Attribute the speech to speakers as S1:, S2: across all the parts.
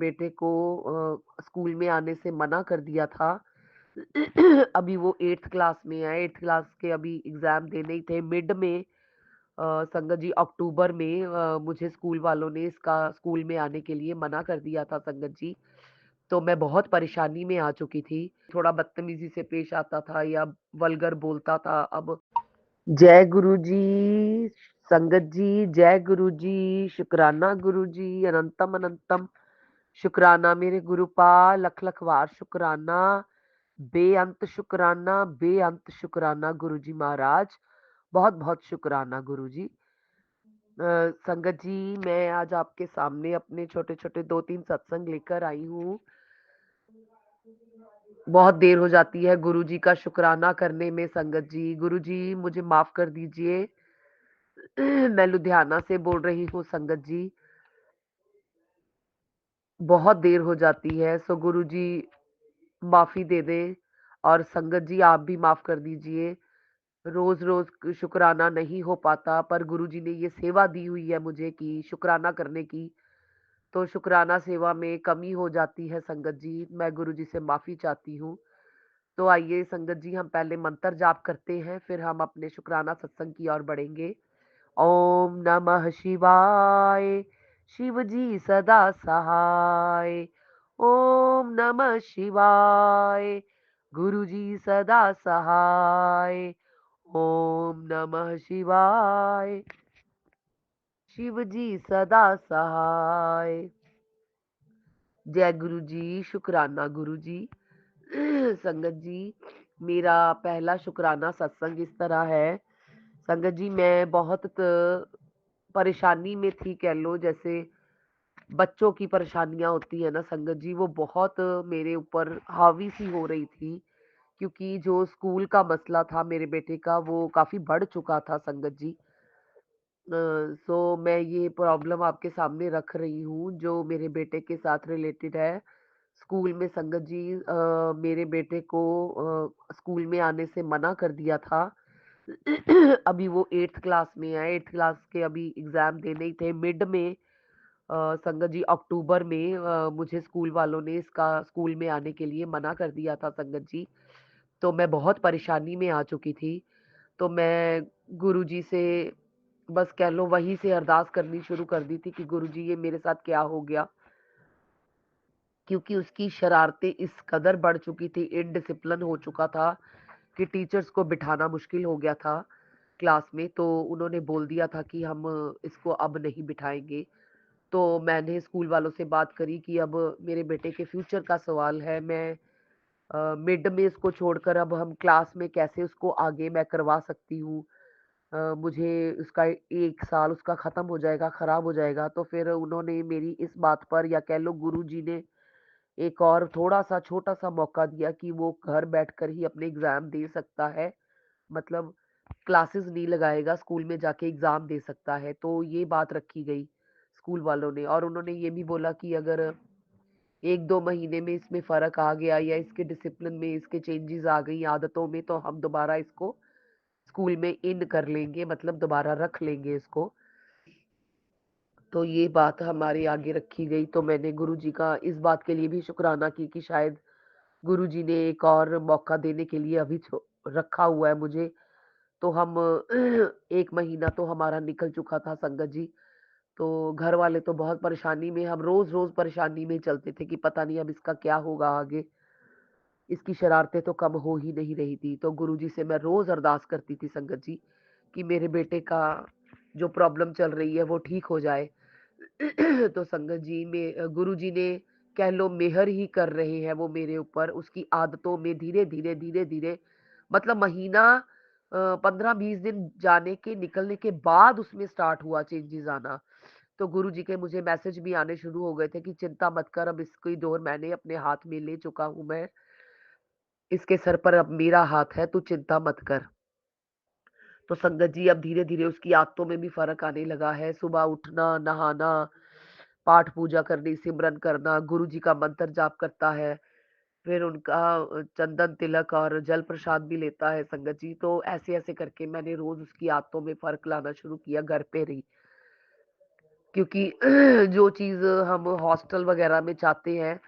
S1: बेटे को स्कूल में आने से मना कर दिया था। अभी वो 8th क्लास में है, 8th क्लास के अभी एग्ज़ाम देने ही थे मिड में। संगत जी अक्टूबर में मुझे स्कूल वालों ने इसका स्कूल में आने के लिए मना कर दिया था संगत जी। तो मैं बहुत परेशानी में आ चुकी थी। थोड़ा बदतमीज़ी से पेश आता था या वल्गर बोलता था। अब जय गुरुजी, संगत जी, जय गुरुजी, शुक्राना गुरुजी, अनंतम अनंतम शुक्राना मेरे गुरुपाल, लख लख वार शुक्राना, बेअंत शुक्राना गुरुजी महाराज, बहुत बहुत शुक्राना गुरुजी। संगत जी, मैं आज आपके सामने अपने छोटे छोटे 2-3 सत्संग लेकर आई हूँ। बहुत देर हो जाती है गुरुजी का शुक्राना करने में संगत जी। गुरुजी मुझे माफ कर दीजिए। मैं लुधियाना से बोल रही हूँ संगत जी। बहुत देर हो जाती है, सो गुरुजी माफी दे दें। और संगत जी आप भी माफ कर दीजिए। रोज रोज शुक्राना नहीं हो पाता, पर गुरुजी ने ये सेवा दी हुई है मुझे कि शुक्राना करने की, तो शुक्राना सेवा में कमी हो जाती है संगत जी। मैं गुरुजी से माफी चाहती हूँ। तो आइए संगत जी, हम पहले मंत्र जाप करते हैं, फिर हम अपने शुक्राना सत्संग की ओर बढ़ेंगे। ओम नमः शिवाय, शिव जी सदा सहाय। ओम नमः शिवाय, गुरु जी सदा सहाय। ओम नमः शिवाय, शिव जी सदा सहाय। जय गुरु जी, शुक्राना गुरु जी। संगत जी, मेरा पहला शुक्राना सत्संग इस तरह है। संगत जी, मैं बहुत परेशानी में थी, कह लो जैसे बच्चों की परेशानियां होती है ना संगत जी, वो बहुत मेरे ऊपर हावी सी हो रही थी। क्योंकि जो स्कूल का मसला था मेरे बेटे का, वो काफी बढ़ चुका था संगत जी। सो मैं ये प्रॉब्लम आपके सामने रख रही हूँ जो मेरे बेटे के साथ रिलेटेड है। स्कूल में संगत जी मेरे बेटे को स्कूल में आने से मना कर दिया था। अभी वो 8th क्लास में है, 8th क्लास के अभी एग्जाम देने ही थे मिड में। संगत जी अक्टूबर में मुझे स्कूल वालों ने इसका स्कूल में आने के लिए मना कर दिया था संगत जी। तो मैं बहुत परेशानी में आ चुकी थी। तो मैं गुरुजी से बस कह लो वहीं से अरदास करनी शुरू कर दी थी कि गुरुजी ये मेरे साथ क्या हो गया। क्योंकि उसकी शरारतें इस कदर बढ़ चुकी थी, इनडिसिप्लिन हो चुका था कि टीचर्स को बिठाना मुश्किल हो गया था क्लास में। तो उन्होंने बोल दिया था कि हम इसको अब नहीं बिठाएंगे। तो मैंने स्कूल वालों से बात करी कि अब मेरे बेटे के फ्यूचर का सवाल है। मैं मिड में इसको छोड़कर अब हम क्लास में कैसे उसको आगे मैं करवा सकती हूँ। मुझे उसका 1 साल उसका खत्म हो जाएगा, खराब हो जाएगा। तो फिर उन्होंने मेरी इस बात पर, या कह लो गुरुजी ने एक और थोड़ा-सा छोटा-सा मौका दिया कि वो घर बैठकर ही अपने एग्ज़ाम दे सकता है। मतलब क्लासेस नहीं लगाएगा, स्कूल में जाके एग्ज़ाम दे सकता है। तो ये बात रखी गई स्कूल वालों ने, और उन्होंने ये भी बोला कि अगर 1-2 महीने में इसमें फ़र्क आ गया या इसके डिसिप्लिन में इसके चेंजेज़ आ गई आदतों में, तो हम दोबारा इसको स्कूल में इन कर लेंगे, मतलब दोबारा रख लेंगे इसको। तो ये बात हमारे आगे रखी गई। तो मैंने गुरुजी का इस बात के लिए भी शुक्राना की कि शायद गुरुजी ने एक और मौका देने के लिए अभी रखा हुआ है मुझे। तो हम 1 महीना तो हमारा निकल चुका था संगत जी। तो घर वाले तो बहुत परेशानी में, हम रोज-रोज परेशानी में चलते थे कि पता नहीं अब इसका क्या होगा आगे। इसकी शरारतें तो कम हो ही नहीं रही थी। तो गुरुजी से मैं रोज अरदास करती थी संगत जी कि मेरे बेटे का जो प्रॉब्लम चल रही है वो ठीक हो जाए। तो संगत जी में गुरुजी ने कह लो मेहर ही कर रहे हैं वो मेरे ऊपर। उसकी आदतों में धीरे-धीरे मतलब महीना 15-20 दिन जाने के निकलने के बाद उसमें स्टार्ट हुआ चेंजेस आना। तो गुरुजी के मुझे मैसेज भी आने शुरू हो गए थे कि चिंता मत कर, अब इसकी डोर मैंने अपने हाथ में ले चुका हूँ मैं। इसके सर पर अब मेरा हाथ है, तू चिंता मत कर। तो संगत जी अब धीरे-धीरे उसकी आदतों में भी फ़र्क आने लगा है। सुबह उठना, नहाना, पाठ पूजा करनी, सिमरन करना, गुरुजी का मंत्र जाप करता है। फिर उनका चंदन तिलक और जल प्रसाद भी लेता है संगत जी। तो ऐसे-ऐसे करके मैंने रोज़ उसकी आदतों में फ़र्क लाना शुरू किया घर पे ही। क्योंकि जो चीज़ हम हॉस्टल वगैरह में चाहते हैं,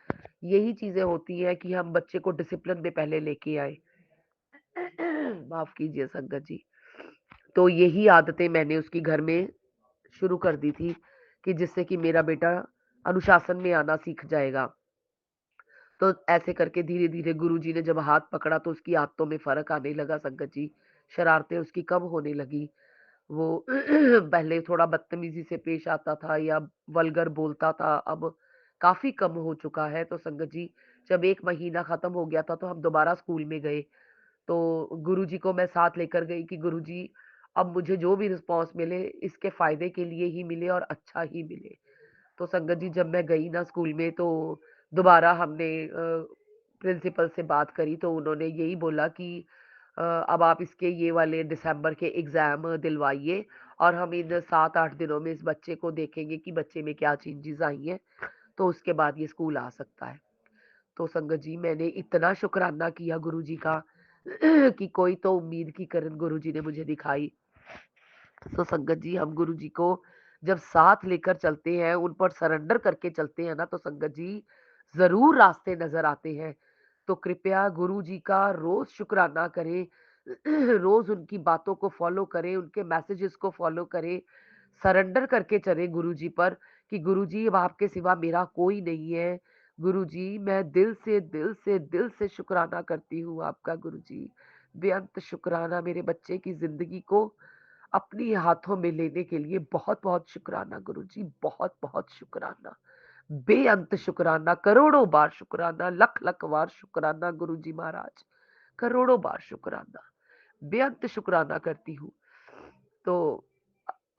S1: यही चीज़ें होती हैं कि हम बच्चे को डिसिप्लिन में पहले लेके आएँ। माफ़ कीजिए संगत जी। तो यही आदतें मैंने उसकी घर में शुरू कर दी थी कि जिससे कि मेरा बेटा अनुशासन में आना सीख जाएगा। तो ऐसे करके धीरे-धीरे गुरुजी ने जब हाथ पकड़ा तो उसकी आदतों में फ़र्क आने लगा संगत जी। शरारतें उसकी कम होने लगी। वो पहले थोड़ा बदतमीज़ी से पेश आता था या वल्गर बोलता था, अब काफ़ी कम हो चुका है। तो संगत जी, जब 1 महीना खत्म हो गया था तो हम दोबारा स्कूल में गए। तो गुरुजी को मैं साथ लेकर गई कि गुरुजी, अब मुझे जो भी रिस्पॉन्स मिले इसके फ़ायदे के लिए ही मिले और अच्छा ही मिले। तो संगत जी, जब मैं गई ना स्कूल में तो दोबारा हमने प्रिंसिपल से बात करी तो उन्होंने यही बोला कि अब आप इसके ये वाले दिसंबर के एग्ज़ाम दिलवाइए और हम इन 7-8 दिनों में इस बच्चे को देखेंगे कि बच्चे में क्या चेंजेज़ आई हैं, तो उसके बाद ये स्कूल आ सकता है। तो संगत जी, मैंने इतना शुक्राना किया गुरुजी का कि कोई तो उम्मीद की किरण गुरुजी ने मुझे दिखाई। तो संगत जी, हम गुरुजी को जब साथ लेकर चलते हैं, उन पर सरेंडर करके चलते हैं ना, तो संगत जी, ज़रूर रास्ते नज़र आते हैं। तो कृपया गुरुजी का रोज़ शुक्राना करें, रोज़ उनकी बातों को फ़ॉलो करें, उनके मैसेजेस को फ़ॉलो करें, सरेंडर करके चलें गुरुजी पर कि गुरुजी, अब आपके सिवा मेरा कोई नहीं है। गुरुजी, मैं दिल से, दिल से, दिल से शुक्राना करती हूँ आपका गुरुजी। बेअंत शुक्राना मेरे बच्चे की ज़िंदगी को अपने हाथों में लेने के लिए बहुत-बहुत शुक्राना गुरुजी, बहुत-बहुत शुक्राना। बेअंत शुक्राना, करोड़ों बार शुक्राना, लख-लख बार शुक्राना गुरुजी महाराज, करोड़ों बार शुक्राना, बेअंत शुक्राना करती हूँ। तो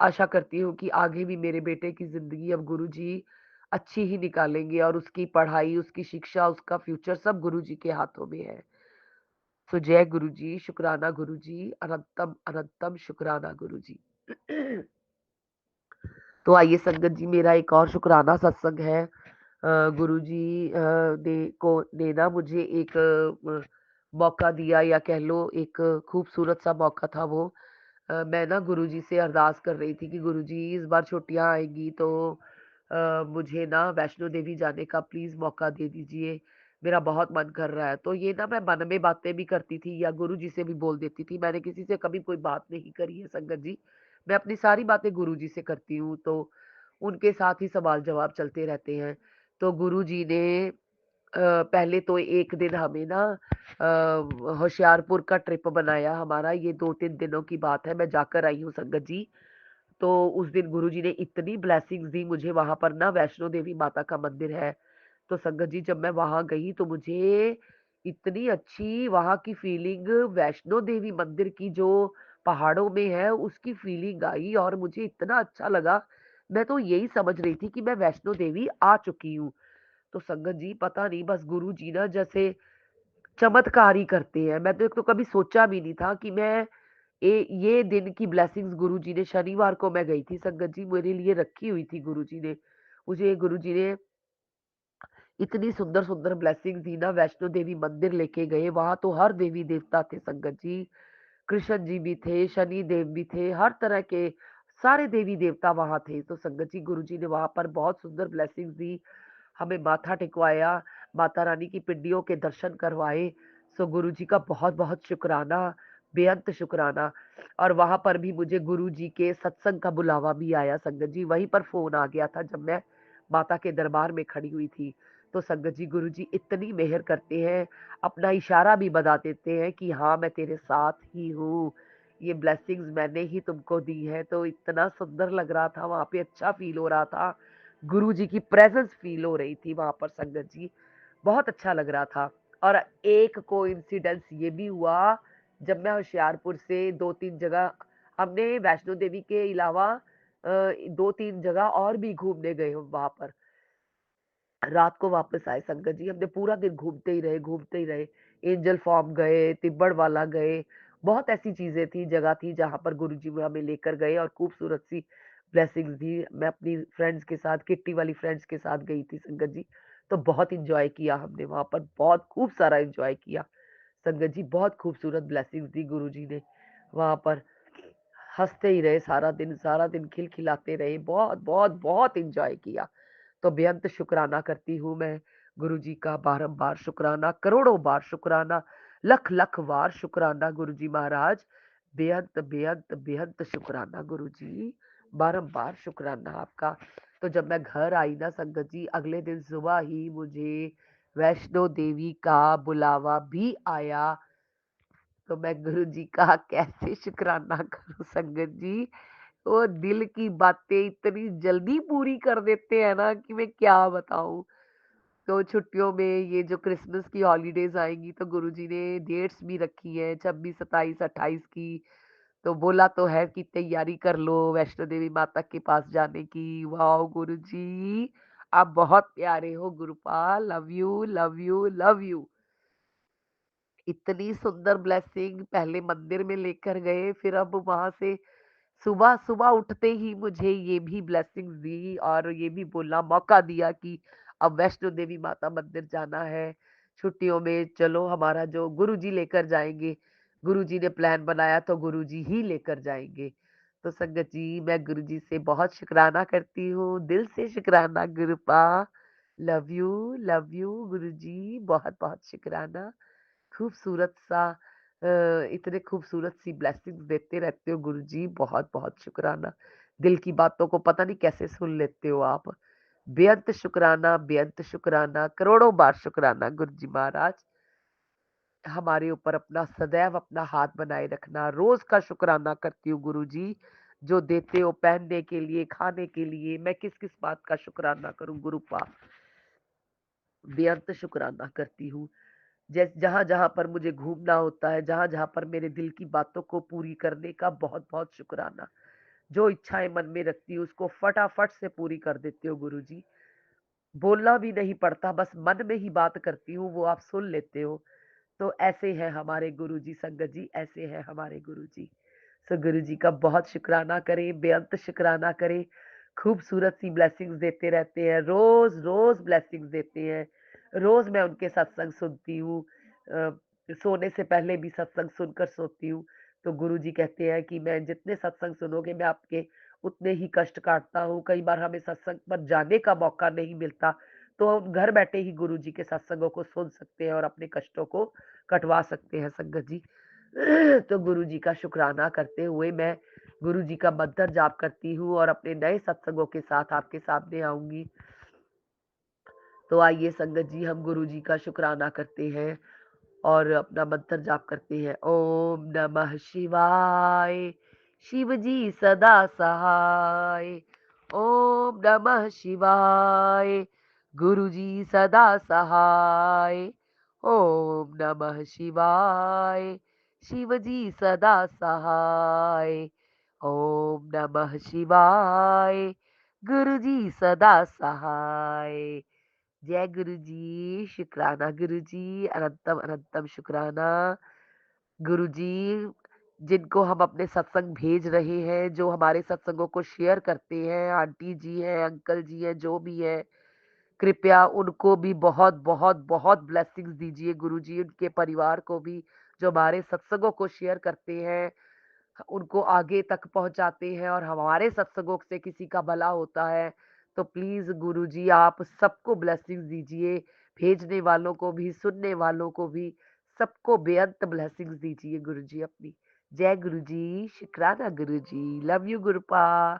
S1: आशा करती हूँ कि आगे भी मेरे बेटे की ज़िंदगी अब गुरुजी अच्छी ही निकालेंगे और उसकी पढ़ाई, उसकी शिक्षा, उसका फ्यूचर सब गुरुजी के हाथों में है। तो जय गुरुजी, शुक्राना गुरुजी, अनंतम अनंतम शुक्राना गुरुजी। तो आइए संगत जी, मेरा एक और शुक्राना सत्संग है। गुरुजी ने ना मुझे एक मौका दिया या कह लो एक खूबसूरत सा मौका था वो। मैं ना गुरुजी से अरदास कर रही थी कि गुरुजी, इस बार छुट्टियाँ आएँगी तो मुझे ना वैष्णो देवी जाने का प्लीज़ मौका दे दीजिए। मेरा बहुत मन कर रहा है। तो ये ना मैं मन में बातें भी करती थी या गुरुजी से भी बोल देती थी। मैंने किसी से कभी कोई बात नहीं करी है संगत जी। मैं अपनी सारी बातें गुरुजी से करती हूँ, तो उनके साथ ही सवाल-जवाब चलते रहते हैं। तो गुरुजी ने पहले तो एक दिन हमें ना होशियारपुर का ट्रिप बनाया हमारा, ये 2-3 दिनों की बात है, मैं जाकर आई हूँ संगत जी। तो उस दिन गुरुजी ने इतनी ब्लेसिंग्स दी मुझे, वहाँ पर ना वैष्णो देवी माता का मंदिर है। तो संगत जी, जब मैं वहाँ गई तो मुझे इतनी अच्छी वहाँ की फीलिंग, वैष्णो देवी मंदिर की जो पहाड़ों में है उसकी फीलिंग आई और मुझे इतना अच्छा लगा। मैं तो यही समझ रही थी कि मैं वैष्णो देवी आ चुकी हूँ। तो संगत जी, पता नहीं बस गुरुजी ना जैसे चमत्कार ही करते हैं। मैं तो कभी सोचा भी नहीं था कि मैं ये दिन की ब्लेसिंग्स गुरुजी ने, शनिवार को मैं गई थी संगत जी, मेरे लिए रखी हुई थी गुरुजी ने। मुझे गुरुजी ने इतनी सुंदर-सुंदर ब्लेसिंग्स दी ना, वैष्णो देवी मंदिर लेके गए, वहाँ तो हर देवी-देवता थे संगत जी। कृष्ण जी भी थे, शनि देव भी थे, हर तरह के सारे देवी-देवता वहाँ थे। तो संगत जी, गुरुजी ने वहाँ पर बहुत सुंदर ब्लेसिंग्स दी, हमें माथा टेकवाया, माता रानी की पिंडियों के दर्शन करवाए। सो गुरुजी का बहुत-बहुत शुक्राना, बेअंत शुक्राना। और वहाँ पर भी मुझे गुरुजी के सत्संग का बुलावा भी आया संगत जी, वहीं पर फ़ोन आ गया था जब मैं माता के दरबार में खड़ी हुई थी। तो संगत जी, गुरुजी इतनी मेहर करते हैं, अपना इशारा भी बता देते हैं कि हाँ, मैं तेरे साथ ही हूँ। ये ब्लेसिंग्स मैंने ही तुमको दी है। तो इतना सुंदर लग रहा था वहाँ पे, अच्छा फ़ील हो रहा था। गुरुजी की प्रेज़ेंस फ़ील हो रही थी वहाँ पर संगत जी, बहुत अच्छा लग रहा था। और एक कोइंसिडेंस ये भी हुआ, जब मैं होशियारपुर से 2-3 जगह, हमने वैष्णो देवी के अलावा 2-3 जगह और भी घूमने गए हम वहाँ पर। रात को वापस आए संगत जी, हमने पूरा दिन घूमते ही रहे, घूमते ही रहे। एंजल फॉर्म गए, तिब्बड़-वाला गए, बहुत ऐसी चीज़ें थी, जगह थी जहाँ पर गुरुजी वो हमें लेकर गए और खूबसूरत सी ब्लेसिंग्स दी। मैं अपनी फ्रेंड्स के साथ, किट्टी वाली फ्रेंड्स के साथ गई थी संगत जी, तो बहुत एन्जॉय किया हमने वहाँ पर, बहुत खूब सारा एन्जॉय किया। संगत जी, बहुत खूबसूरत ब्लेसिंग्स दी गुरुजी ने वहाँ पर। हँसते ही रहे सारा दिन खिलखिलाते रहे, बहुत, बहुत, बहुत एन्जॉय किया। तो बेअंत शुक्राना करती हूँ मैं गुरुजी का, बारंबार शुक्राना, करोड़ों बार शुक्राना, लख-लख बार शुक्राना गुरुजी महाराज। बेअंत, बेअंत, बेअंत शुक्राना गुरुजी, बारंबार शुक्राना आपका। तो जब मैं घर आई ना संगत जी, अगले दिन सुबह ही मुझे वैष्णो देवी का बुलावा भी आया। तो मैं गुरुजी का कैसे शुक्राना करूँ संगत जी। वो दिल की बातें इतनी जल्दी पूरी कर देते हैं ना कि मैं क्या बताऊँ। तो छुट्टियों में ये जो क्रिसमस की हॉलीडेज़ आएँगी तो गुरुजी ने डेट्स भी रखी हैं 26, 27, 28 की। तो बोला तो है कि तैयारी कर लो वैष्णो देवी माता के पास जाने की। वाओ गुरुजी! आप बहुत प्यारे हो Gurupal. Love you, love you, love you. इतनी सुंदर ब्लेसिंग पहले मंदिर में लेकर गए, फिर अब वहाँ से सुबह-सुबह उठते ही मुझे ये भी ब्लेसिंग्स दी और ये भी बोला मौका दिया कि अब वैष्णो देवी माता मंदिर जाना है, छुट्टियों में चलो हमारा जो गुरुजी लेकर जाएँगे, गुरुजी ने प्लान बनाया तो गुरुजी ही लेकर जाएँगे। तो संगत जी मैं गुरुजी से बहुत शुकराना करती हूँ, दिल से शुकराना गुरुपा। लव यू गुरुजी, बहुत-बहुत शुकराना। खूबसूरत सा इतने खूबसूरत सी ब्लेसिंग्स देते रहते हो गुरुजी, बहुत-बहुत शुकराना। दिल की बातों को पता नहीं कैसे सुन लेते हो आप। बेअंत शुकराना, करोड़ों बार शुकराना गुरुजी महाराज। हमारे ऊपर अपना सदैव अपना हाथ बनाए रखना। रोज़ का शुकराना करती हूँ गुरुजी, जो देते हो पहनने के लिए, खाने के लिए, मैं किस-किस बात का शुकराना करूँ गुरुपा। बेअंत शुकराना करती हूँ। जहाँ-जहाँ पर मुझे घूमना होता है, जहाँ-जहाँ पर मेरे दिल की बातों को पूरी करने का बहुत-बहुत शुकराना। जो इच्छाएँ मन में रखती हूँ, उसको फटाफट से पूरी कर देते हो गुरुजी। बोलना भी नहीं पड़ता, बस मन में ही बात करती हूँ, वो आप सुन लेते हो। तो ऐसे हैं हमारे गुरुजी संगत जी, ऐसे हैं हमारे गुरुजी। सो गुरुजी का बहुत शुकराना करें, बेअंत शुकराना करें। खूबसूरत सी ब्लेसिंग्स देते रहते हैं, रोज़-रोज़ ब्लेसिंग्स देते हैं। रोज़ मैं उनके सत्संग सुनती हूँ। अ, सोने से पहले भी सत्संग सुनकर सोती हूँ। तो गुरुजी कहते हैं कि मैं जितने सत्संग सुनोगे मैं आपके उतने ही कष्ट काटता हूँ। कई बार हमें सत्संग पर जाने का मौका नहीं मिलता, तो हम घर बैठे ही गुरुजी के सत्संगों को सुन सकते हैं और अपने कष्टों को कटवा सकते हैं संगत जी। तो गुरुजी का शुकराना करते हुए मैं गुरुजी का मंत्र जाप करती हूँ और अपने नए सत्संगों के साथ आपके सामने आऊँगी। तो आइए संगत जी हम गुरुजी का शुकराना करते हैं और अपना मंत्र जाप करते हैं। ओम नमः शिवाय, शिव जी सदा सहाय। ओम नमः शिवाय, गुरु जी सदा सहाय। ओम नमः शिवाय, शिव जी सदा सहाय। ओम नमः शिवाय, गुरु जी सदा सहाय। जय गुरु जी, शुकराना गुरु जी, अनंतम अनंतम शुकराना। गुरु जी, जिनको हम अपने सत्संग भेज रहे हैं, जो हमारे सत्संगों को शेयर करते हैं, आंटी जी हैं, अंकल जी हैं, जो भी हैं, कृपया उनको भी बहुत, बहुत, बहुत ब्लेसिंग्स दीजिए गुरु जी, उनके परिवार को भी, जो हमारे सत्संगों को शेयर करते हैं। उनको आगे तक पहुँचाते हैं और हमारे सत्संगों से किसी का भला होता है, तो प्लीज़ गुरुजी आप सबको ब्लेसिंग्स दीजिए, भेजने वालों को भी, सुनने वालों को भी, सबको बेअंत ब्लेसिंग्स दीजिए गुरुजी अपनी। जय गुरुजी, शुकराना गुरुजी, लव यू गुरुपा।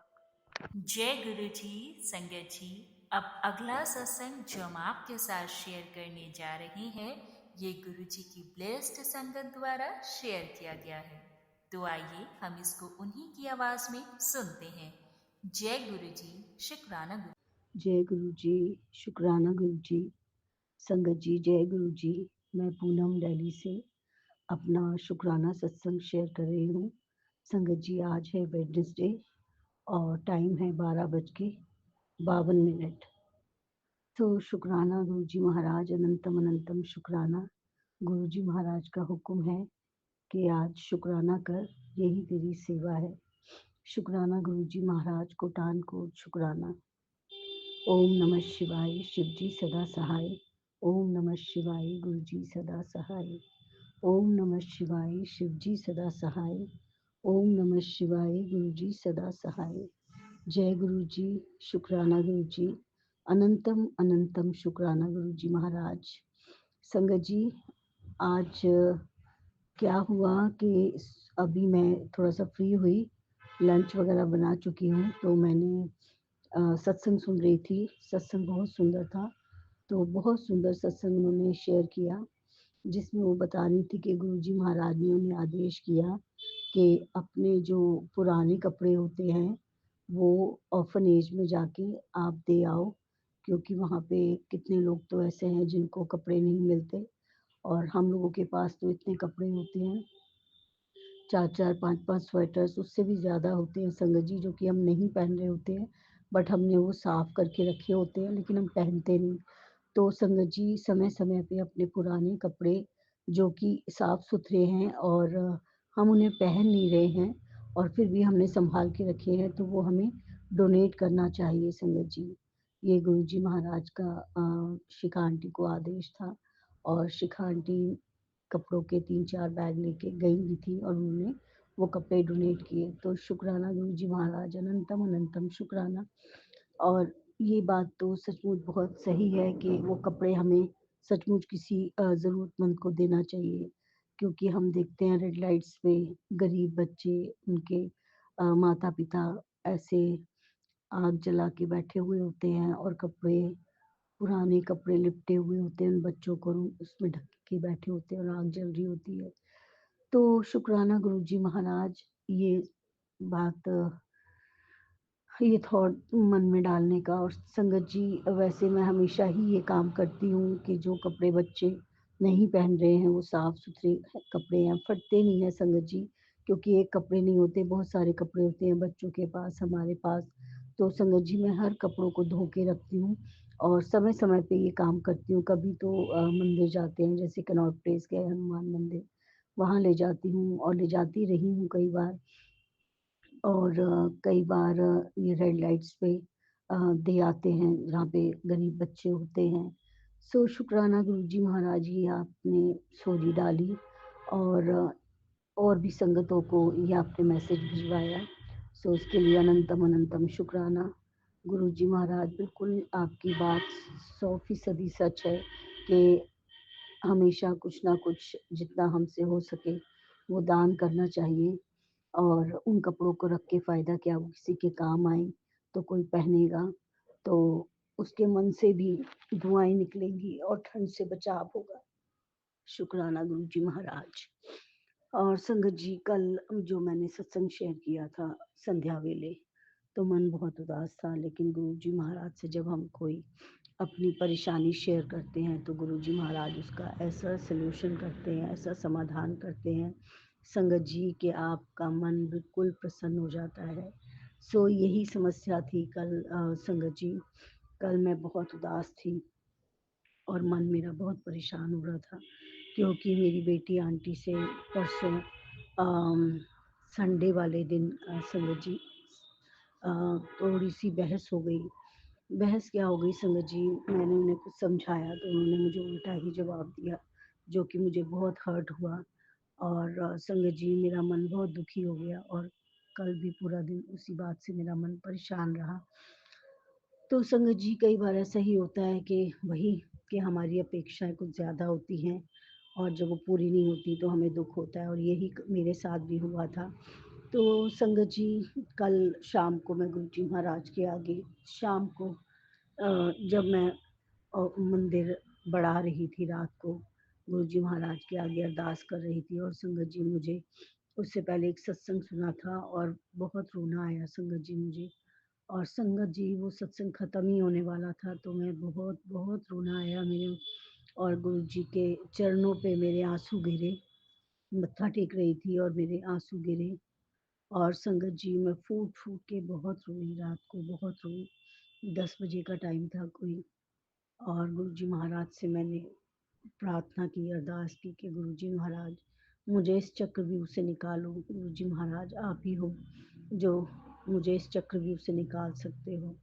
S2: जय गुरु जी। संगत जी, अब अगला सत्संग जो हम आपके साथ शेयर करने जा रहे हैं, ये गुरु जी की ब्लेस्ड संगत द्वारा शेयर किया गया है। तो आइए हम इसको उन्हीं की आवाज में सुनते हैं। जय गुरु जी, शुक्राना गुरु।
S3: जय गुरु जी, शुक्राना गुरु जी, संगत जी जय गुरु जी। मैं पूनम दिल्ली से अपना शुक्राना सत्संग शेयर कर रही हूँ। संगत जी आज है वेडनेसडे और टाइम है 12:52। तो शुक्राना गुरु जी महाराज, अनंतम अनंतम शुक्राना। गुरु जी महाराज का हुक्म है कि आज शुक्राना कर, यही तेरी सेवा है। शुक्राना गुरु जी महाराज, कोटान कोट शुक्राना। ओम नमः शिवाय, शिव जी सदा सहाय। ओम नमः शिवाय, गुरु जी सदा सहाय। ओम नमः शिवाय, शिव जी सदा सहाय। ओम नमः शिवाय। गुरु जी सदा सहाय। जय गुरु जी। शुक्राना गुरु जी। अनंतम अनंतम शुक्राना गुरु जी महाराज। संगत जी, आज क्या हुआ कि अभी मैं थोड़ा सा फ्री हुई, लंच वगैरह बना चुकी हूँ, तो मैंने सत्संग सुन रही थी। सत्संग बहुत सुंदर था। तो बहुत सुंदर सत्संग उन्होंने शेयर किया, जिसमें वो बता रही थी कि गुरुजी महाराज ने उन्हें आदेश किया कि अपने जो पुराने कपड़े होते हैं वो ऑर्फनेज में जाके आप दे आओ, क्योंकि वहाँ पे कितने लोग तो ऐसे हैं जिनको कपड़े नहीं मिलते, और हम लोगों के पास तो इतने कपड़े होते हैं, 4-4 5-5 स्वेटर्स उससे भी ज़्यादा होते हैं संगत जी, जो कि हम नहीं पहन रहे होते हैं, बट हमने वो साफ करके रखे होते हैं, लेकिन हम पहनते नहीं। तो संगत जी, समय-समय पे अपने पुराने कपड़े जो कि साफ-सुथरे हैं और हम उन्हें पहन नहीं रहे हैं और फिर भी हमने सँभाल के रखे हैं, तो वो हमें डोनेट करना चाहिए संगत जी। ये गुरुजी महाराज का शिखा आंटी को आदेश था, और शिखा आंटी कपड़ों के 3-4 बैग लेके गई भी थी और उन्होंने वो कपड़े डोनेट किए। तो शुक्राना गुरुजी महाराज, अनंतम अनंतम शुक्राना। और ये बात तो सचमुच बहुत सही है कि वो कपड़े हमें सचमुच किसी ज़रूरतमंद को देना चाहिए, क्योंकि हम देखते हैं रेड लाइट्स पे गरीब बच्चे, उनके माता-पिता ऐसे आग जला के बैठे हुए होते हैं और कपड़े, पुराने कपड़े लिपटे हुए होते हैं उन बच्चों को, उसमें ढक के बैठे होते हैं और आग जल रही होती है। तो शुक्राना गुरुजी महाराज, ये बात, ये थॉट मन में डालने का। और संगत जी, वैसे मैं हमेशा ही ये काम करती हूँ कि जो कपड़े बच्चे नहीं पहन रहे हैं वो साफ सुथरे कपड़े हैं, फटते नहीं हैं संगत जी, क्योंकि एक कपड़े नहीं होते, बहुत सारे कपड़े होते हैं बच्चों के पास, हमारे पास। तो संगत जी, मैं हर कपड़ों को धो के रखती हूँ और समय समय पे ये काम करती हूँ। कभी तो मंदिर जाते हैं, जैसे कनॉट प्लेस गए हनुमान मंदिर, वहाँ ले जाती हूँ और ले जाती रही हूँ कई बार। और कई बार ये रेड लाइट्स पे दे आते हैं जहाँ पे गरीब बच्चे होते हैं। सो शुक्राना गुरुजी महाराज, ये आपने स्टोरी डाली और और भी संगतों को ये आपने मैसेज भिजवाया, सो उसके लिए अनंतम अनंतम शुक्राना। गुरुजी महाराज, बिल्कुल आपकी बात 100% सच है कि हमेशा कुछ ना कुछ जितना हमसे हो सके वो दान करना चाहिए। और उन कपड़ों को रख के फ़ायदा क्या, वो किसी के काम आए तो कोई पहनेगा, तो उसके मन से भी धुआएँ निकलेंगी और ठंड से बचाव होगा। शुक्राना गुरुजी महाराज। और संगत जी, कल जो मैंने सत्संग शेयर किया था संध्या वेले, तो मन बहुत उदास था, लेकिन गुरुजी महाराज से जब हम कोई अपनी परेशानी शेयर करते हैं तो गुरुजी महाराज उसका ऐसा सॉल्यूशन करते हैं, ऐसा समाधान करते हैं संगत जी, कि आपका मन बिल्कुल प्रसन्न हो जाता है। सो यही समस्या थी कल संगत जी, कल मैं बहुत उदास थी और मन मेरा बहुत परेशान हो रहा था, क्योंकि मेरी बेटी आंटी से परसों संडे वाले दिन संगत जी थोड़ी सी बहस हो गई। बहस क्या हो गई संगत जी, मैंने उन्हें कुछ समझाया तो उन्होंने मुझे उल्टा ही जवाब दिया, जो कि मुझे बहुत हर्ट हुआ। और संगत जी, मेरा मन बहुत दुखी हो गया और कल भी पूरा दिन उसी बात से मेरा मन परेशान रहा। तो संगत जी, कई बार ऐसा ही होता है कि वही, कि हमारी अपेक्षाएँ कुछ ज़्यादा होती हैं और जब वो पूरी नहीं होती तो हमें दुःख होता है, और यही मेरे साथ भी हुआ था। तो संगत जी, कल शाम को मैं गुरुजी महाराज के आगे शाम को जब मैं मंदिर बढ़ा रही थी रात को, गुरुजी महाराज के आगे अरदास कर रही थी, और संगत जी, मुझे उससे पहले एक सत्संग सुना था और बहुत रोना आया संगत जी मुझे। और संगत जी, वो सत्संग ख़त्म ही होने वाला था तो मैं बहुत बहुत रोना आया मेरे, और गुरुजी के चरणों पे मेरे आँसू गिरे। मत्था टेक रही थी और मेरे आँसू गिरे, और संगत जी, मैं फूट-फूट के बहुत रोई रात को, बहुत रोई। 10 बजे का टाइम था कोई, और गुरुजी महाराज से मैंने प्रार्थना की, अरदास की कि गुरुजी महाराज, मुझे इस चक्रव्यूह से निकालो। गुरुजी महाराज, आप ही हो जो मुझे इस चक्रव्यूह से निकाल सकते हो।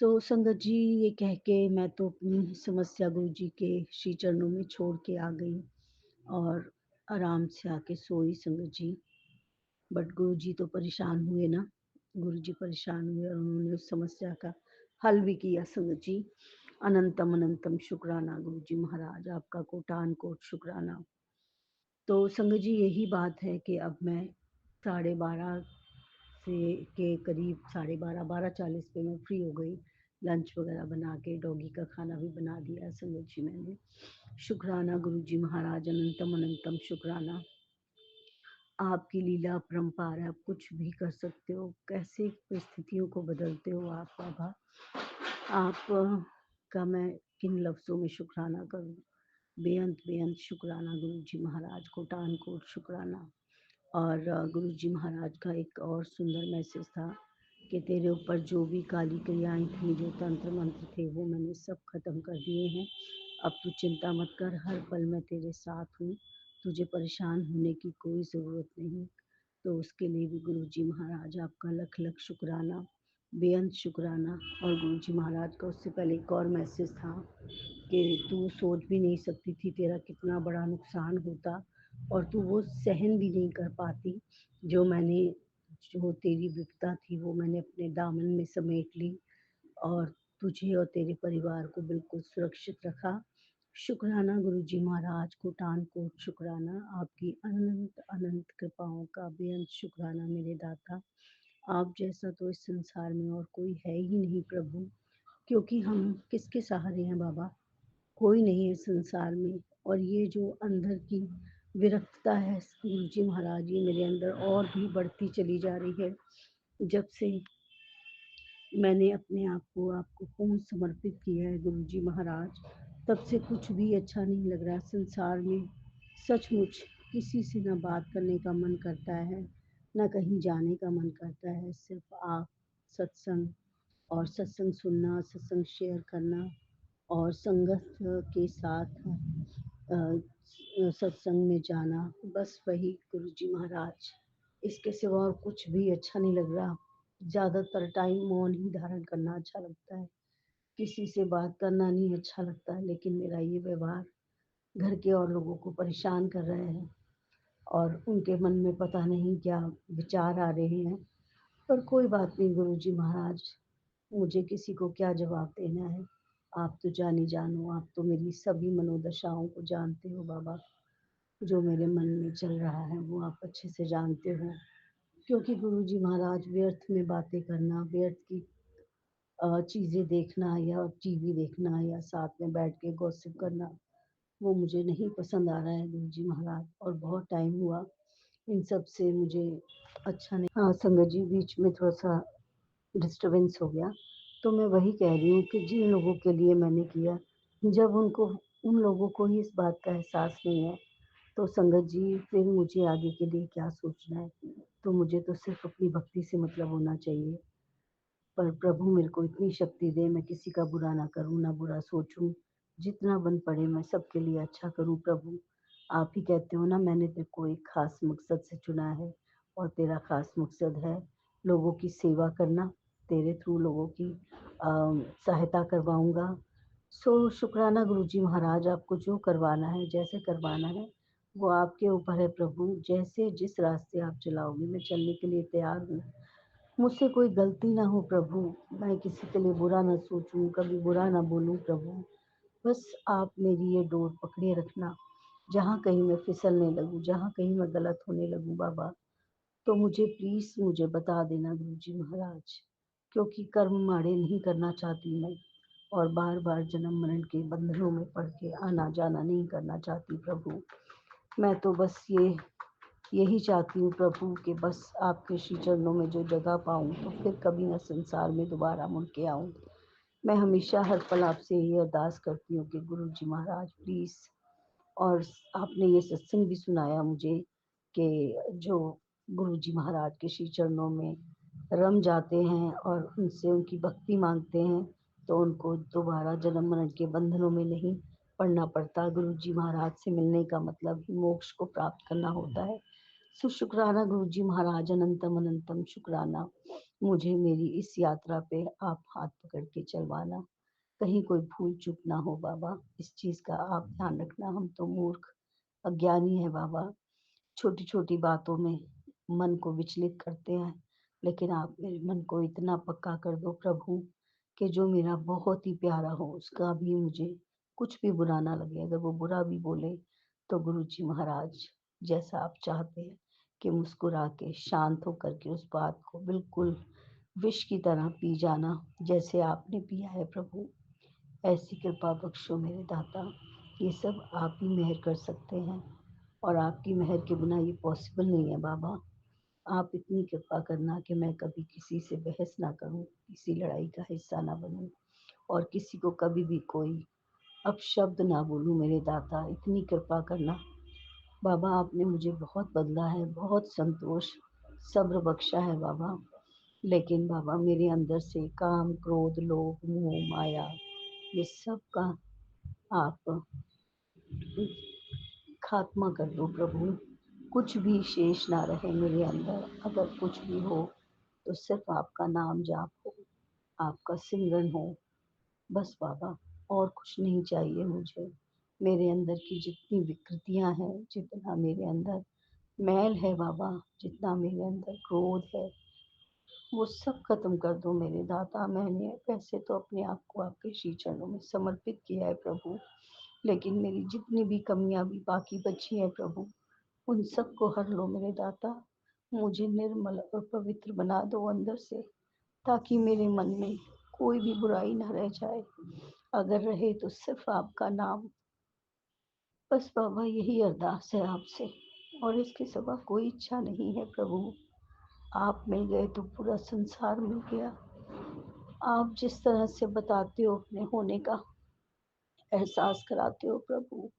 S3: सो संगत जी, ये कह के मैं तो अपनी समस्या गुरुजी के श्री चरणों में छोड़ के आ गई और आराम से आके सोई संगत जी। बट गुरुजी तो परेशान हुए ना, गुरुजी परेशान हुए और उन्होंने उस समस्या का हल भी किया संगत जी। अनंतम अनंतम शुक्राना गुरुजी महाराज, आपका कोटान कोट शुक्राना। तो संगत जी यही बात है कि अब मैं 12:30 से के करीब 12:30 12:40 पे मैं फ्री हो गई। लंच वगैरह बना के डॉगी का खाना भी बना दिया संगत जी मैंने। शुक्राना गुरुजी महाराज, अनंतम अनंतम शुक्राना। आपकी लीला अपरंपार है, आप कुछ भी कर सकते हो, कैसे परिस्थितियों को बदलते हो आप बाबा। आप का मैं किन लफ्ज़ों में शुक्राना करूँ। बेअंत बेअंत शुक्राना गुरुजी महाराज, कोटान कोट शुक्राना। और गुरुजी महाराज का एक और सुंदर मैसेज था कि तेरे ऊपर जो भी काली क्रियाएं थी, जो तंत्र मंत्र थे, वो मैंने सब खत्म कर दिए हैं। अब तू चिंता मत कर, हर पल मैं तेरे साथ हूँ, तुझे परेशान होने की कोई ज़रूरत नहीं। तो उसके लिए भी गुरुजी महाराज आपका लख लख शुक्राना, बेअंत शुक्राना। और गुरुजी महाराज का उससे पहले एक और मैसेज था कि तू सोच भी नहीं सकती थी तेरा कितना बड़ा नुकसान होता और तू वो सहन भी नहीं कर पाती। जो तेरी विपदा थी वो मैंने अपने दामन में समेट ली और तुझे और तेरे परिवार को बिल्कुल सुरक्षित रखा। शुक्राना गुरुजी महाराज, कोटान कोट शुक्राना। आपकी अनंत अनंत कृपाओं का बेअंत शुक्राना मेरे दाता। आप जैसा तो इस संसार में और कोई है ही नहीं प्रभु, क्योंकि हम किसके सहारे हैं बाबा। कोई नहीं है संसार में। और ये जो अंदर की विरक्तता है गुरुजी महाराज, ये मेरे अंदर और भी बढ़ती चली जा रही है। जब से मैंने अपने आप को आपको पूर्ण समर्पित किया है गुरुजी महाराज, तब से कुछ भी अच्छा नहीं लग रहा संसार में। सचमुच किसी से ना बात करने का मन करता है, ना कहीं जाने का मन करता है। सिर्फ आप, सत्संग और सत्संग सुनना, सत्संग शेयर करना और संगत के साथ सत्संग में जाना, बस वही गुरुजी महाराज। इसके सिवा और कुछ भी अच्छा नहीं लग रहा। ज़्यादातर टाइम मौन ही धारण करना अच्छा लगता है, किसी से बात करना नहीं अच्छा लगता है। लेकिन मेरा ये व्यवहार घर के और लोगों को परेशान कर रहे हैं और उनके मन में पता नहीं क्या विचार आ रहे हैं। पर कोई बात नहीं गुरुजी महाराज, मुझे किसी को क्या जवाब देना है। आप तो जानी जानो, आप तो मेरी सभी मनोदशाओं को जानते हो बाबा। जो मेरे मन में चल रहा है वो आप अच्छे से जानते हो। क्योंकि गुरुजी महाराज, व्यर्थ में बातें करना, व्यर्थ की चीज़ें देखना या टीवी देखना या साथ में बैठ के गॉसिप करना, वो मुझे नहीं पसंद आ रहा है गुरुजी महाराज। और बहुत टाइम हुआ इन सब से मुझे अच्छा नहीं। हाँ संगत जी, बीच में थोड़ा सा डिस्टरबेंस हो गया। तो मैं वही कह रही हूँ कि जिन लोगों के लिए मैंने किया, जब उनको उन लोगों को ही इस बात का एहसास नहीं है, तो संगत जी फिर मुझे आगे के लिए क्या सोचना है। तो मुझे तो सिर्फ अपनी भक्ति से मतलब होना चाहिए। पर प्रभु मेरे को इतनी शक्ति दे, मैं किसी का बुरा ना करूँ, ना बुरा सोचूँ। जितना बन पड़े मैं सबके लिए अच्छा करूँ प्रभु। आप ही कहते हो ना, मैंने तेरे को एक ख़ास मकसद से चुना है और तेरा ख़ास मकसद है लोगों की सेवा करना। तेरे थ्रू लोगों की सहायता करवाऊँगा। सो शुक्राना गुरुजी महाराज, आपको जो करवाना है, जैसे करवाना है, वो आपके ऊपर है प्रभु। जैसे जिस रास्ते आप चलाओगे मैं चलने के लिए तैयार हूँ। मुझसे कोई गलती ना हो प्रभु, मैं किसी के लिए बुरा ना सोचूं, कभी बुरा ना बोलूं प्रभु। बस आप मेरी ये डोर पकड़े रखना। जहाँ कहीं मैं फिसलने लगूं, जहाँ कहीं मैं गलत होने लगूं बाबा, तो मुझे प्लीज़ मुझे बता देना गुरुजी महाराज। क्योंकि कर्म माड़े नहीं करना चाहती मैं और बार बार जन्म मरण के बंधनों में पड़ के आना जाना नहीं करना चाहती प्रभु। मैं तो बस यही चाहती हूँ प्रभु कि बस आपके श्री चरणों में जो जगह पाऊँ, तो फिर कभी न संसार में दोबारा मुड़ के आऊँ। मैं हमेशा हर पल आपसे यही अरदास करती हूँ कि गुरु जी महाराज प्लीज़। और आपने ये सत्संग भी सुनाया मुझे कि जो गुरु जी महाराज के श्री चरणों में रम जाते हैं और उनसे उनकी भक्ति मांगते हैं, तो उनको दोबारा जन्म मरण के बंधनों में नहीं पड़ना पड़ता। गुरु जी महाराज से मिलने का मतलब ही मोक्ष को प्राप्त करना होता है। सो शुक्राना गुरुजी महाराज, अनंतम अनंतम शुक्राना। मुझे मेरी इस यात्रा पे आप हाथ पकड़ के चलवाना, कहीं कोई भूल चूक ना हो बाबा। इस चीज़ का आप ध्यान रखना। हम तो मूर्ख अज्ञानी है बाबा, छोटी छोटी बातों में मन को विचलित करते हैं, लेकिन आप मेरे मन को इतना पक्का कर दो प्रभु कि जो मेरा बहुत ही प्यारा हो उसका भी मुझे कुछ भी बुरा ना लगे। अगर वो बुरा भी बोले तो गुरुजी महाराज जैसा आप चाहते हैं कि मुस्कुरा के शांत होकर के उस बात को बिल्कुल विष की तरह पी जाना जैसे आपने पिया है प्रभु, ऐसी कृपा बख्शो मेरे दाता। ये सब आप ही मेहर कर सकते हैं और आपकी मेहर के बिना ये पॉसिबल नहीं है बाबा। आप इतनी कृपा करना कि मैं कभी किसी से बहस ना करूं, किसी लड़ाई का हिस्सा ना बनूं और किसी को कभी भी कोई अपशब्द ना बोलूं मेरे दाता। इतनी कृपा करना बाबा। आपने मुझे बहुत बदला है, बहुत संतोष सब्र बख्शा है बाबा। लेकिन बाबा मेरे अंदर से काम क्रोध लोभ मोह माया ये सब का आप खात्मा कर दो प्रभु। कुछ भी शेष ना रहे मेरे अंदर। अगर कुछ भी हो तो सिर्फ आपका नाम जाप हो, आपका सिमरन हो, बस बाबा। और कुछ नहीं चाहिए मुझे। मेरे अंदर की जितनी विकृतियां हैं, जितना मेरे अंदर मैल है बाबा, जितना मेरे अंदर क्रोध है, वो सब खत्म कर दो मेरे दाता। मैंने वैसे तो अपने आप को आपके श्री चरणों में समर्पित किया है प्रभु, लेकिन मेरी जितनी भी कमियां भी बाकी बची हैं प्रभु, उन सबको हर लो मेरे दाता। मुझे निर्मल और पवित्र बना दो अंदर से, ताकि मेरे मन में कोई भी बुराई ना रह जाए। अगर रहे तो सिर्फ आपका नाम। बस बाबा यही अरदास है आपसे, और इसके सिवा कोई इच्छा नहीं है प्रभु। आप मिल गए तो पूरा संसार मिल गया। आप जिस तरह से बताते हो अपने होने का एहसास कराते हो प्रभु,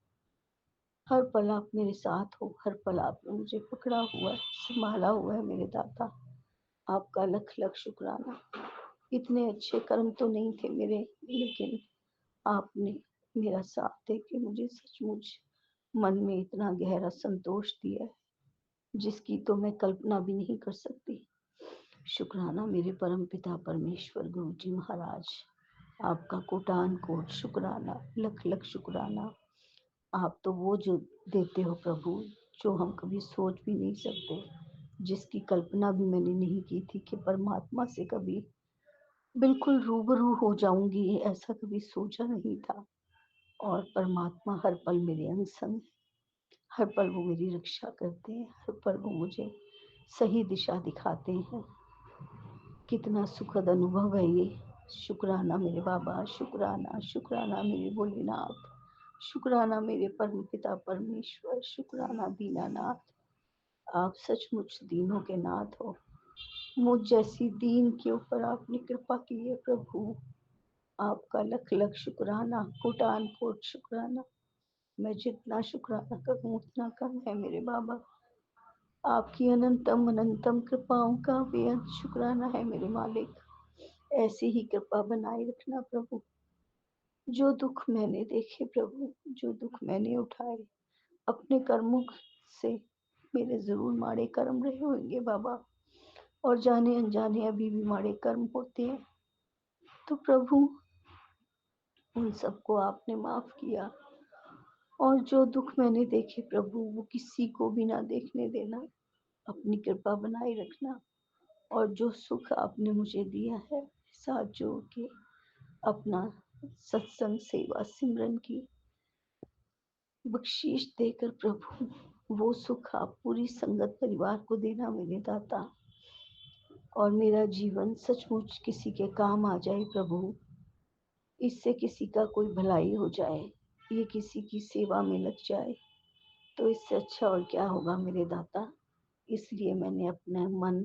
S3: हर पल आप मेरे साथ हो, हर पल आपने मुझे पकड़ा हुआ है, संभाला हुआ है मेरे दाता। आपका लख लख शुक्राना। इतने अच्छे कर्म तो नहीं थे मेरे, लेकिन आपने मेरा साथ दे के मुझे सचमुच मन में इतना गहरा संतोष दिया है जिसकी तो मैं कल्पना भी नहीं कर सकती। शुक्राना मेरे परम पिता परमेश्वर गुरु जी महाराज, आपका कोटान कोट शुक्राना, लख लख शुक्राना। आप तो वो जो देते हो प्रभु, जो हम कभी सोच भी नहीं सकते, जिसकी कल्पना भी मैंने नहीं की थी कि परमात्मा से कभी बिल्कुल रूबरू हो जाऊंगी, ऐसा कभी सोचा नहीं था। और परमात्मा हर पल मेरे अंग संग, हर पल वो मेरी रक्षा करते हैं, हर पल वो मुझे सही दिशा दिखाते हैं। कितना सुखद अनुभव है ये। शुक्राना मेरे बाबा, शुक्राना शुक्राना मेरे भोलेनाथ, शुक्राना मेरे परम पिता परमेश्वर, शुक्राना दीनानाथ। आप सचमुच दीनों के नाथ हो। मुझ जैसी दीन के ऊपर आपने कृपा की है प्रभु। आपका लख लख शुक्राना, कोटान कोट शुक्राना। मैं जितना शुक्राना करूं उतना कम है मेरे बाबा। आपकी अनंतम अनंतम कृपाओं का बेअंत शुक्राना है मेरे मालिक। ऐसी ही कृपा बनाए रखना प्रभु। जो दुख मैंने देखे प्रभु, जो दुख मैंने उठाए अपने कर्मों से, मेरे जरूर माड़े कर्म रहे होंगे बाबा, और जाने अनजाने अभी भी माड़े कर्म होते हैं, तो प्रभु उन सबको आपने माफ किया। और जो दुख मैंने देखे प्रभु, वो किसी को भी ना देखने देना। अपनी कृपा बनाए रखना। और जो सुख आपने मुझे दिया है साथ जोड़ के अपना सत्संग सेवा सिमरन की बख्शीश देकर प्रभु, वो सुख आप पूरी संगत परिवार को देना मेरे दाता। और मेरा जीवन सचमुच किसी के काम आ जाए प्रभु, इससे किसी का कोई भलाई हो जाए, ये किसी की सेवा में लग जाए, तो इससे अच्छा और क्या होगा मेरे दाता। इसलिए मैंने अपना मन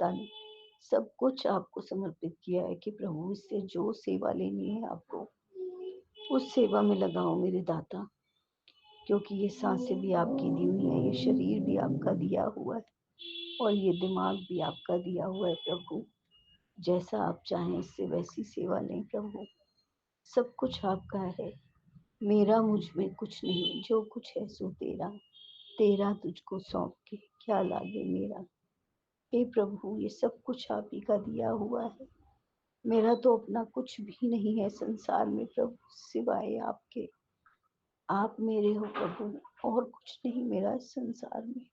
S3: तन सब कुछ आपको समर्पित किया है कि प्रभु इससे जो सेवा लेनी है आपको उस सेवा में लगाओ मेरे दाता। क्योंकि ये सांसें भी आपकी दी हुई है, ये शरीर भी आपका दिया हुआ है, और ये दिमाग भी आपका दिया हुआ है प्रभु। जैसा आप चाहें इससे वैसी सेवा लें प्रभु। सब कुछ आपका है, मेरा मुझ में कुछ नहीं। जो कुछ है सो तेरा, तेरा तुझको सौंप के क्या लागे मेरा। हे प्रभु ये सब कुछ आप ही का दिया हुआ है। मेरा तो अपना कुछ भी नहीं है संसार में प्रभु, सिवाय आपके। आप मेरे हो प्रभु, और कुछ नहीं मेरा इस संसार में।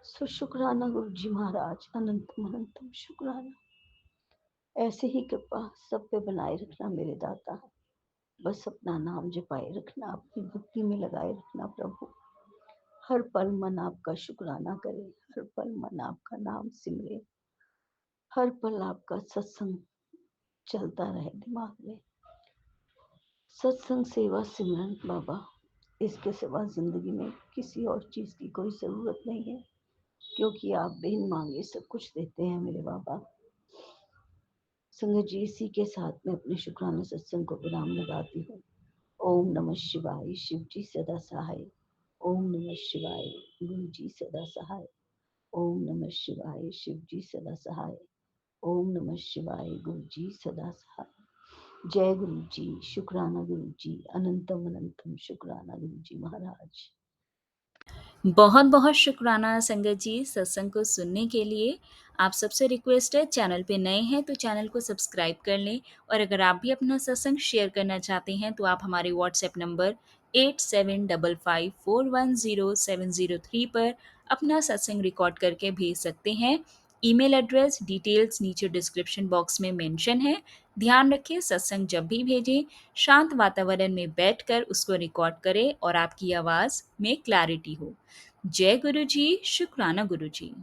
S3: सो शुक्राना गुरु जी महाराज, अनंतम अनंतम शुक्राना। ऐसे ही कृपा सब पे बनाए रखना मेरे दाता। बस अपना नाम जपाए रखना, अपनी भक्ति में लगाए रखना प्रभु। हर पल मन आपका शुक्राना करे, हर पल मन आपका नाम सिमरे, हर पल आपका सत्संग चलता रहे दिमाग में। सत्संग, सेवा, सिमरन बाबा, इसके सिवा जिंदगी में किसी और चीज की कोई जरूरत नहीं है, क्योंकि आप बिन मांगे सब कुछ देते हैं मेरे बाबा। संगत जी, इसी के साथ में अपने शुक्राना सत्संग को विराम लगाती हूँ। ओम नमः शिवाय, शिव जी सदा सहाय। ओम नमः शिवाय, गुरु जी सदा सहाय। ओम नमः शिवाय, शिव जी सदा सहाय। ओम नमः शिवाय, गुरु जी सदा सहाय। जय गुरु जी, शुक्राना गुरु जी, अनंतम अनंतम शुक्राना गुरु जी महाराज।
S2: बहुत बहुत शुक्राना संगत जी सत्संग को सुनने के लिए। आप सबसे रिक्वेस्ट है, चैनल पे नए हैं तो चैनल को सब्सक्राइब कर लें, और अगर आप भी अपना सत्संग शेयर करना चाहते हैं तो आप हमारे व्हाट्सएप नंबर 8755410703 पर अपना सत्संग रिकॉर्ड करके भेज सकते हैं। ईमेल एड्रेस डिटेल्स नीचे डिस्क्रिप्शन बॉक्स में मेंशन है। ध्यान रखें, सत्संग जब भी भेजें शांत वातावरण में बैठकर उसको रिकॉर्ड करें और आपकी आवाज़ में क्लैरिटी हो। जय गुरु जी, शुक्राना गुरु जी।